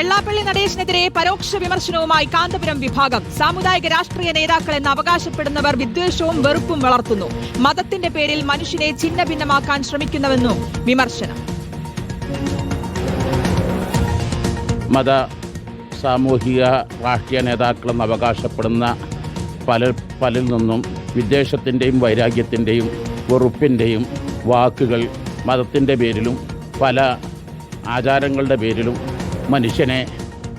വെള്ളാപ്പള്ളി നടേശനെതിരെ പരോക്ഷ വിമർശനവുമായി കാന്തപുരം വിഭാഗം. സാമുദായിക രാഷ്ട്രീയ നേതാക്കളെന്ന് അവകാശപ്പെടുന്നവർ വിദ്വേഷവും വെറുപ്പും വളർത്തുന്നു. മതത്തിന്റെ പേരിൽ മനുഷ്യനെ ഛിന്ന ഭിന്നമാക്കാൻ ശ്രമിക്കുന്നുവെന്നും വിമർശനം. മത സാമൂഹിക രാഷ്ട്രീയ നേതാക്കളെന്ന് അവകാശപ്പെടുന്ന പലരിൽ നിന്നും വിദ്വേഷത്തിൻ്റെയും വൈരാഗ്യത്തിൻ്റെയും വെറുപ്പിൻ്റെയും വാക്കുകൾ മതത്തിൻ്റെ പേരിലും പല ആചാരങ്ങളുടെ പേരിലും മനുഷ്യനെ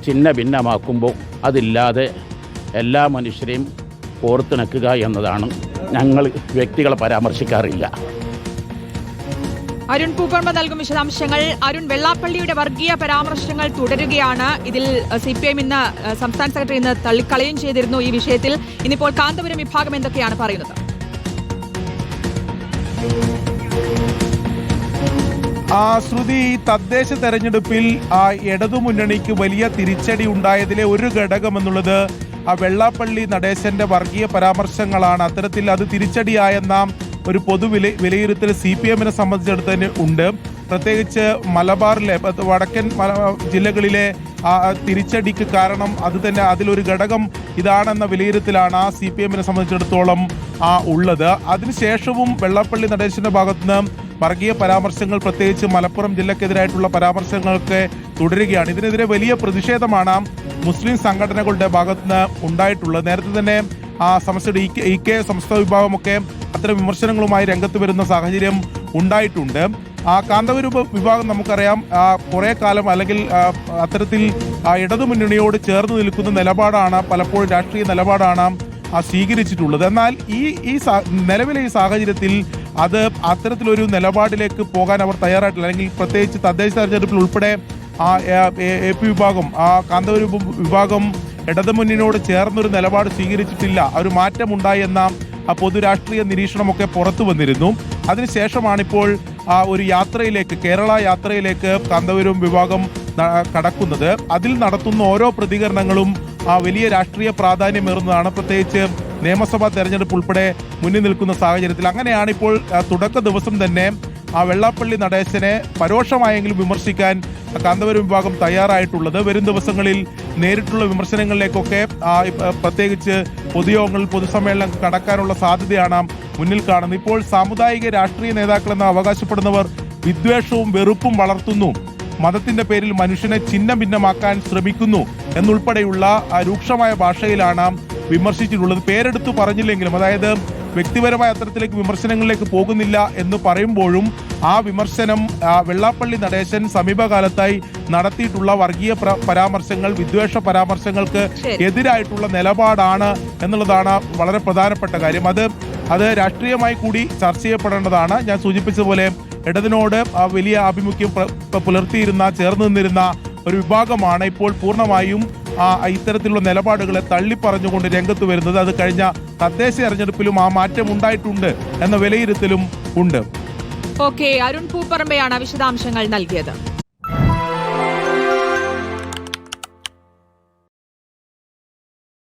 ഛിന്ന ഭിന്നമാക്കുമ്പോൾ അതില്ലാതെ എല്ലാ മനുഷ്യരെയും കോർത്തിണക്കുക എന്നതാണ്. ഞങ്ങൾ വ്യക്തികളെ പരാമർശിക്കാറില്ല. അരുൺ പൂപ്പറമ്പ് നൽകും വിശദാംശങ്ങൾ. അരുൺ, വെള്ളാപ്പള്ളിയുടെ വർഗീയ പരാമർശങ്ങൾ തുടരുകയാണ്. ഇതിൽ CPIM ഇന്ന് സംസ്ഥാന സെക്രട്ടറി ഇന്ന് തള്ളിക്കളയും ചെയ്തിരുന്നു ഈ വിഷയത്തിൽ. ഇന്നിപ്പോൾ കാന്തപുരം വിഭാഗം എന്തൊക്കെയാണ് പറയുന്നത്? ശ്രുതി, തദ്ദേശ തെരഞ്ഞെടുപ്പിൽ ഇടതുമുന്നണിക്ക് വലിയ തിരിച്ചടി ഉണ്ടായതിലെ ഒരു ഘടകമെന്നുള്ളത് വെള്ളാപ്പള്ളി നടേശന്റെ വർഗീയ പരാമർശങ്ങളാണ്. അത്തരത്തിൽ അത് തിരിച്ചടിയായെന്ന ഒരു വിലയിരുത്തൽ CPM സംബന്ധിച്ചിടത്തോളം ഉണ്ട്. പ്രത്യേകിച്ച് മലബാറിലെ വടക്കൻ ജില്ലകളിലെ തിരിച്ചടിക്ക് കാരണം അത് തന്നെ, അതിലൊരു ഘടകം ഇതാണെന്ന വിലയിരുത്തലാണ് CPM സംബന്ധിച്ചിടത്തോളം ഉള്ളത്. അതിനുശേഷവും വെള്ളാപ്പള്ളി നടേശന്റെ ഭാഗത്തുനിന്ന് വർഗീയ പരാമർശങ്ങൾ, പ്രത്യേകിച്ച് മലപ്പുറം ജില്ലക്കെതിരായിട്ടുള്ള പരാമർശങ്ങൾക്ക് തുടരുകയാണ്. ഇതിനെതിരെ വലിയ പ്രതിഷേധമാണ് മുസ്ലിം സംഘടനകളുടെ ഭാഗത്തുനിന്ന് ഉണ്ടായിട്ടുള്ളത്. നേരത്തെ തന്നെ സമസ്തയുടെ EK സംസ്ഥ വിഭാഗമൊക്കെ അത്തരം വിമർശനങ്ങളുമായി രംഗത്ത് വരുന്ന സാഹചര്യം ഉണ്ടായിട്ടുണ്ട്. കാന്തപുരം വിഭാഗം നമുക്കറിയാം കുറെ കാലം അല്ലെങ്കിൽ അത്തരത്തിൽ ഇടതുമുന്നണിയോട് ചേർന്ന് നിൽക്കുന്ന നിലപാടാണ്, പലപ്പോഴും രാഷ്ട്രീയ നിലപാടാണ് സ്വീകരിച്ചിട്ടുള്ളത്. എന്നാൽ ഈ നിലവിലെ ഈ സാഹചര്യത്തിൽ അത് അത്തരത്തിലൊരു നിലപാടിലേക്ക് പോകാൻ അവർ തയ്യാറായിട്ടില്ല. അല്ലെങ്കിൽ പ്രത്യേകിച്ച് തദ്ദേശ തെരഞ്ഞെടുപ്പിൽ ഉൾപ്പെടെ AP വിഭാഗം, കാന്തപുരം വിഭാഗം ഇടതുമുന്നണിയോട് ചേർന്നൊരു നിലപാട് സ്വീകരിച്ചിട്ടില്ല. ഒരു മാറ്റമുണ്ടായി എന്ന പൊതു രാഷ്ട്രീയ നിരീക്ഷണമൊക്കെ പുറത്തു വന്നിരുന്നു. അതിനുശേഷമാണിപ്പോൾ ഒരു യാത്രയിലേക്ക്, കേരള യാത്രയിലേക്ക് കാന്തപുരം വിഭാഗം കടക്കുന്നത്. അതിൽ നടത്തുന്ന ഓരോ പ്രതികരണങ്ങളും വലിയ രാഷ്ട്രീയ പ്രാധാന്യമേറുന്നതാണ്. പ്രത്യേകിച്ച് നിയമസഭാ തെരഞ്ഞെടുപ്പ് ഉൾപ്പെടെ മുന്നിൽ നിൽക്കുന്ന സാഹചര്യത്തിൽ അങ്ങനെയാണ് ഇപ്പോൾ തുടക്ക ദിവസം തന്നെ വെള്ളാപ്പള്ളി നടേശനെ പരോക്ഷമായെങ്കിലും വിമർശിക്കാൻ കാന്തപുരം വിഭാഗം തയ്യാറായിട്ടുള്ളത്. വരും ദിവസങ്ങളിൽ നേരിട്ടുള്ള വിമർശനങ്ങളിലേക്കൊക്കെ പ്രത്യേകിച്ച് പൊതുയോഗങ്ങൾ, പൊതുസമ്മേളനം കടക്കാനുള്ള സാധ്യതയാണ് മുന്നിൽ കാണുന്നത്. ഇപ്പോൾ സാമുദായിക രാഷ്ട്രീയ നേതാക്കളെന്ന് അവകാശപ്പെടുന്നവർ വിദ്വേഷവും വെറുപ്പും വളർത്തുന്നു, മതത്തിന്റെ പേരിൽ മനുഷ്യനെ ഛിന്ന ഭിന്നമാക്കാൻ ശ്രമിക്കുന്നു എന്നുൾപ്പെടെയുള്ള രൂക്ഷമായ ഭാഷയിലാണ് വിമർശിച്ചിട്ടുള്ളത്. പേരെടുത്തു പറഞ്ഞില്ലെങ്കിലും, അതായത് വ്യക്തിപരമായ അത്തരത്തിലേക്ക് വിമർശനങ്ങളിലേക്ക് പോകുന്നില്ല എന്ന് പറയുമ്പോഴും ആ വിമർശനം വെള്ളാപ്പള്ളി നടേശൻ സമീപകാലത്തായി നടത്തിയിട്ടുള്ള വർഗീയ പരാമർശങ്ങൾ, വിദ്വേഷ പരാമർശങ്ങൾക്ക് എതിരായിട്ടുള്ള നിലപാടാണ് എന്നുള്ളതാണ് വളരെ പ്രധാനപ്പെട്ട കാര്യം. അത് രാഷ്ട്രീയമായി കൂടി ചർച്ച ചെയ്യപ്പെടേണ്ടതാണ്. ഞാൻ സൂചിപ്പിച്ചതുപോലെ ഇടതിനോട് വലിയ ആഭിമുഖ്യം പുലർത്തിയിരുന്ന, ചേർന്ന് നിന്നിരുന്ന ഒരു വിഭാഗമാണ് ഇപ്പോൾ പൂർണ്ണമായും ഇത്തരത്തിലുള്ള നിലപാടുകളെ തള്ളിപ്പറഞ്ഞുകൊണ്ട് രംഗത്ത് വരുന്നത്. അത് കഴിഞ്ഞ തദ്ദേശ തെരഞ്ഞെടുപ്പിലും ആ മാറ്റം ഉണ്ടായിട്ടുണ്ട് എന്ന വിലയിരുത്തലും ഉണ്ട്. ഓക്കെ, അരുൺ പൂപ്പറമ്പയാണ് വിശദാംശങ്ങൾ നൽകിയത്.